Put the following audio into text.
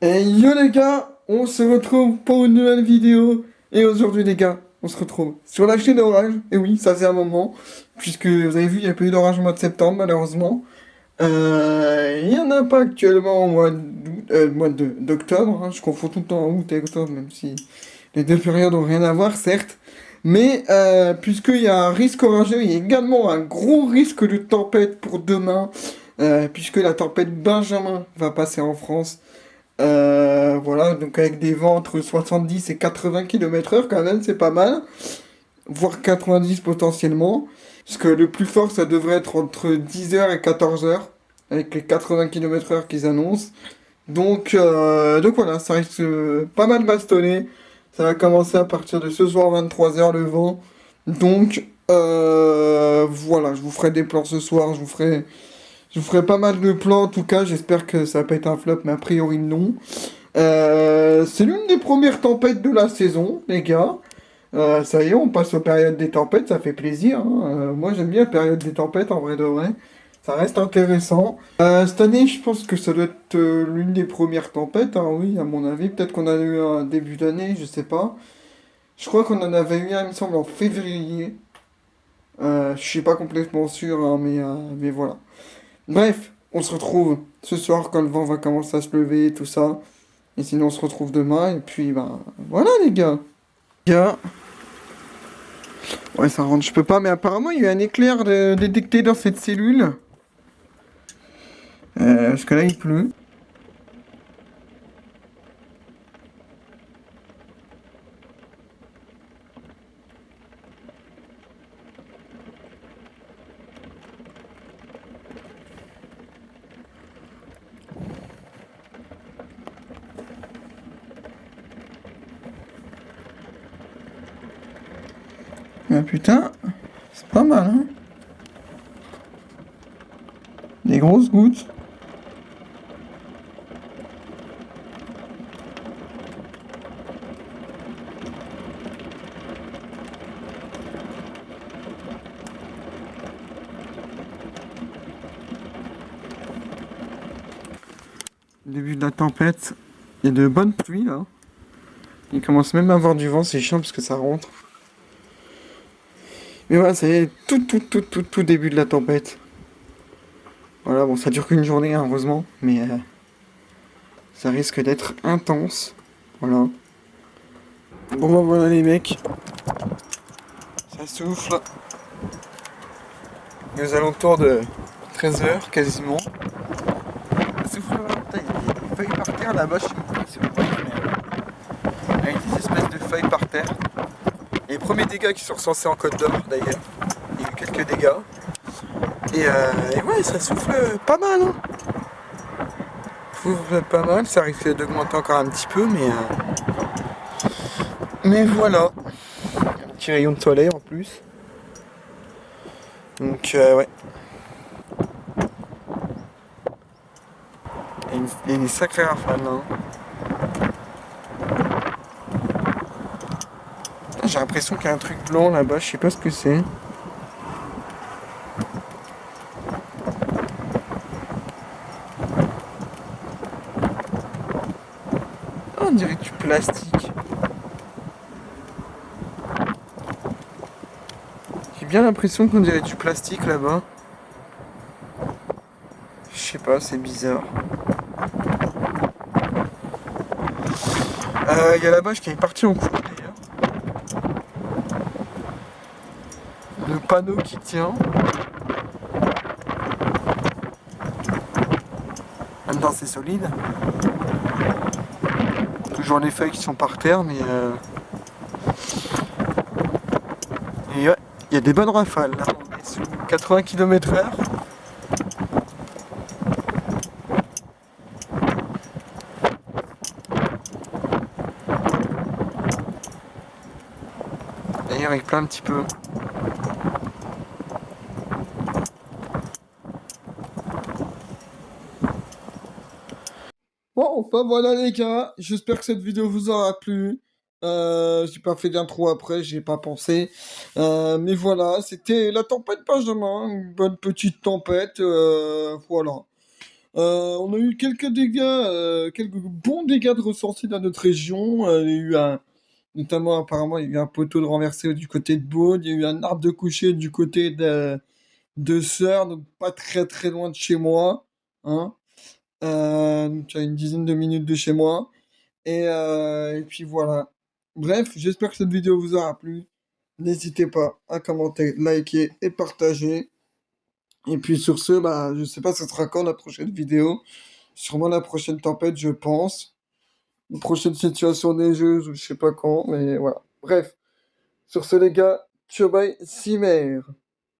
Et yo les gars, on se retrouve pour une nouvelle vidéo. Et aujourd'hui les gars, on se retrouve sur la chaîne d'orage. Et oui, ça fait un moment, puisque vous avez vu, il n'y a pas eu d'orage au mois de septembre malheureusement. Il n'y en a pas actuellement au d'octobre, hein. Je confonds tout le temps août et octobre, même si les deux périodes n'ont rien à voir, certes. Mais puisqu'il y a un risque orageux, il y a également un gros risque de tempête pour demain, puisque la tempête Benjamin va passer en France. Voilà, donc avec des vents entre 70 et 80 km/h quand même, c'est pas mal. Voire 90 potentiellement. Parce que le plus fort, ça devrait être entre 10 h et 14 h avec les 80 km/h qu'ils annoncent. Donc voilà, ça risque pas mal bastonner. Ça va commencer à partir de ce soir 23 h le vent. Donc voilà, je vous ferai des plans ce soir, je vous ferai pas mal de plans en tout cas, j'espère que ça va pas être un flop, mais a priori non. C'est l'une des premières tempêtes de la saison, les gars. Ça y est, on passe aux périodes des tempêtes, ça fait plaisir, hein. Moi j'aime bien la période des tempêtes en vrai de vrai. Ça reste intéressant. Cette année, je pense que ça doit être l'une des premières tempêtes, hein, oui, à mon avis. Peut-être qu'on en a eu un début d'année, je sais pas. Je crois qu'on en avait eu un, il me semble, en février. Je suis pas complètement sûr, hein, mais voilà. Bref, on se retrouve ce soir quand le vent va commencer à se lever et tout ça. Et sinon, on se retrouve demain. Et puis, ben, voilà, les gars. Gars. Ouais, ça rentre, je peux pas, mais apparemment, il y a eu un éclair détecté dans cette cellule. Parce que là, il pleut. Ah putain, c'est pas mal, hein. Des grosses gouttes. Début de la tempête. Il y a de bonnes pluies, là. Il commence même à avoir du vent, c'est chiant parce que ça rentre. Mais voilà, c'est tout début de la tempête. Voilà, bon, ça dure qu'une journée, hein, heureusement. Mais ça risque d'être intense. Voilà. Bon, ben voilà, les mecs. Ça souffle. Aux alentours de 13 h quasiment. Ça souffle là. Putain, il y a des feuilles par terre là-bas, je sais pas si vous voyez, mais avec des espèces de feuilles par terre. Et les premiers dégâts qui sont recensés en Côte d'Or d'ailleurs. Il y a eu quelques dégâts. Et ouais, ça souffle pas mal, hein. Ça souffle pas mal, ça risque d'augmenter encore un petit peu, mais voilà. Un petit rayon de soleil en plus. Donc ouais. Il y a une sacrée rafale là, hein. J'ai l'impression qu'il y a un truc blanc là-bas, je sais pas ce que c'est. Oh, on dirait du plastique. J'ai bien l'impression qu'on dirait du plastique là-bas. Je sais pas, c'est bizarre. Il y a la bâche qui est partie en couille d'ailleurs. Le panneau qui tient. Maintenant c'est solide. Toujours les feuilles qui sont par terre, mais et ouais, il y a des bonnes rafales là. On est sous 80 km/h. D'ailleurs il pleut un petit peu. Bon, enfin voilà les gars, j'espère que cette vidéo vous aura plu. J'ai pas fait d'intro après, j'ai pas pensé. Mais voilà, c'était la tempête Benjamin, une bonne petite tempête. Voilà. On a eu quelques dégâts, quelques bons dégâts de ressortis dans notre région. Il y a eu notamment apparemment, il y a eu un poteau de renversé du côté de Baude, il y a eu un arbre de coucher du côté de Sœur, donc pas très très loin de chez moi, hein. Donc à une dizaine de minutes de chez moi. Et puis voilà. Bref, j'espère que cette vidéo vous aura plu. N'hésitez pas à commenter, liker et partager. Et puis sur ce, bah, je sais pas ce sera quand la prochaine vidéo. Sûrement la prochaine tempête, je pense. Une prochaine situation neigeuse ou je sais pas quand, mais voilà. Bref, sur ce les gars, ciao bye, cimer.